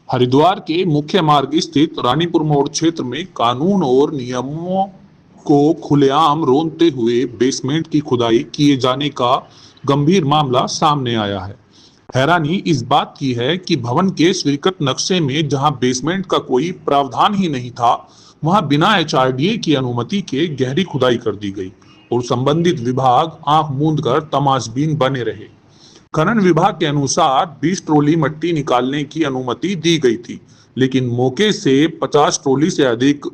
हरिद्वार के मुख्य मार्ग स्थित रानीपुर मोड़ क्षेत्र में कानून और नियमों को खुलेआम रोनते हुए बेसमेंट की खुदाई किए जाने का गंभीर मामला सामने आया है। हैरानी इस बात की है कि भवन के स्वीकृत नक्शे में जहां बेसमेंट का कोई प्रावधान ही नहीं था, वहां बिना एचआरडीए की अनुमति के गहरी खुदाई कर दी गई और संबंधित विभाग आंख मूंद कर तमाशबीन बने रहे। खनन विभाग के अनुसार 20 ट्रॉली मिट्टी निकालने की अनुमति दी गई थी, लेकिन मौके से 50 ट्रॉली से अधिक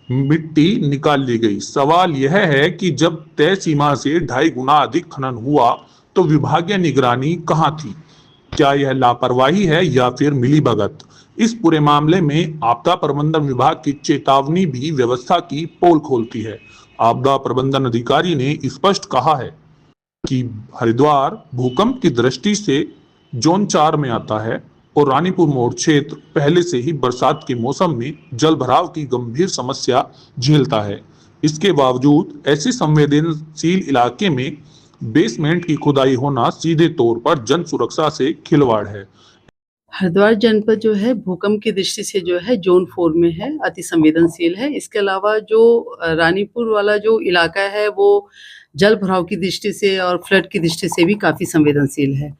मिट्टी निकाल ली गई। सवाल यह है कि जब तय सीमा से 2.5 गुना अधिक खनन हुआ, तो विभागीय निगरानी कहां थी? क्या यह लापरवाही है या फिर मिलीभगत? इस पूरे मामले में आपदा प्रबंधन विभाग की चेतावनी भी व्यवस्था की पोल खोलती है। आपदा प्रबंधन अधिकारी ने स्पष्ट कहा है कि हरिद्वार भूकंप की दृष्टि से जोन 4 में आता है और रानीपुर मोड़ क्षेत्र पहले से ही बरसात के मौसम में जल भराव की गंभीर समस्या झेलता है। इसके बावजूद ऐसे संवेदनशील इलाके में बेसमेंट की खुदाई होना सीधे तौर पर जन सुरक्षा से खिलवाड़ है। हरिद्वार जनपद जो है भूकंप की दृष्टि से जो है जोन 4 में है, अति संवेदनशील है। इसके अलावा जो रानीपुर वाला जो इलाका है वो जल भराव की दृष्टि से और फ्लड की दृष्टि से भी काफ़ी संवेदनशील है।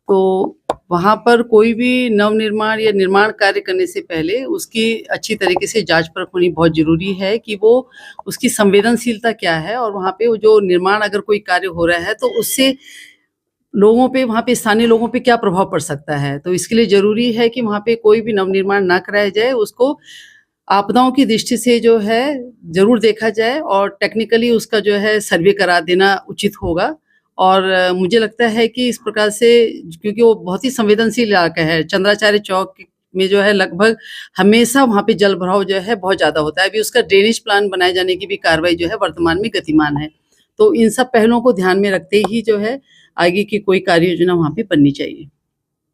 तो वहाँ पर कोई भी नवनिर्माण या निर्माण कार्य करने से पहले उसकी अच्छी तरीके से जांच परख होनी बहुत ज़रूरी है कि वो उसकी संवेदनशीलता क्या है और वहाँ पे वो जो निर्माण अगर कोई कार्य हो रहा है तो उससे लोगों पे, वहाँ पे स्थानीय लोगों पे क्या प्रभाव पड़ सकता है। तो इसके लिए ज़रूरी है कि वहाँ पे कोई भी नवनिर्माण ना कराया जाए, उसको आपदाओं की दृष्टि से जो है ज़रूर देखा जाए और टेक्निकली उसका जो है सर्वे करा देना उचित होगा। और मुझे लगता है कि इस प्रकार से, क्योंकि वो बहुत ही संवेदनशील इलाका है, चंद्राचार्य चौक में जो है लगभग हमेशा वहाँ पे जल भराव जो है बहुत ज़्यादा होता है। अभी उसका ड्रेनेज प्लान बनाए जाने की भी कार्रवाई जो है वर्तमान में गतिमान है। तो इन सब पहलुओं को ध्यान में रखते ही जो है आगे की कोई कार्य योजना वहाँ पे बननी चाहिए।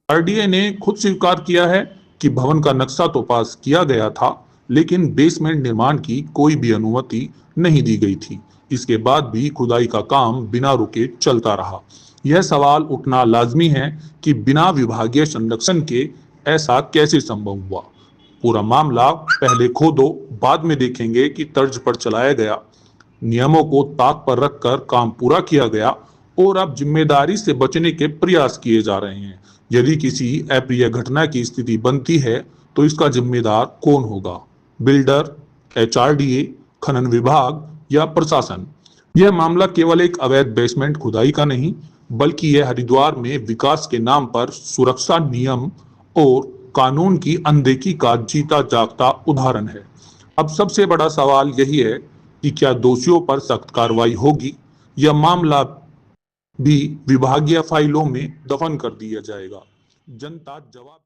आरडीए ने खुद स्वीकार किया है कि भवन का नक्शा तो पास किया गया था, लेकिन बेसमेंट निर्माण की कोई भी अनुमति नहीं दी गई थी। इसके बाद भी खुदाई का काम बिना रुके चलता रहा। यह सवाल उठना लाजमी है कि बिना विभागीय संरक्षण के ऐसा कैसे संभव हुआ। पूरा मामला पहले खोदो बाद में देखेंगे कि तर्ज पर चलाया गया। नियमों को ताक पर रखकर काम पूरा किया गया और अब जिम्मेदारी से बचने के प्रयास किए जा रहे हैं। यदि किसी अप्रिय घटना की स्थिति बनती है तो इसका जिम्मेदार कौन होगा? बिल्डर, एचआरडीए, खनन विभाग या प्रशासन? यह मामला केवल एक अवैध बेसमेंट खुदाई का नहीं, बल्कि यह हरिद्वार में विकास के नाम पर सुरक्षा नियम और कानून की अनदेखी का जीता जागता उदाहरण है। अब सबसे बड़ा सवाल यही है कि क्या दोषियों पर सख्त कार्रवाई होगी या मामला भी विभागीय फाइलों में दफन कर दिया जाएगा? जनता जवाब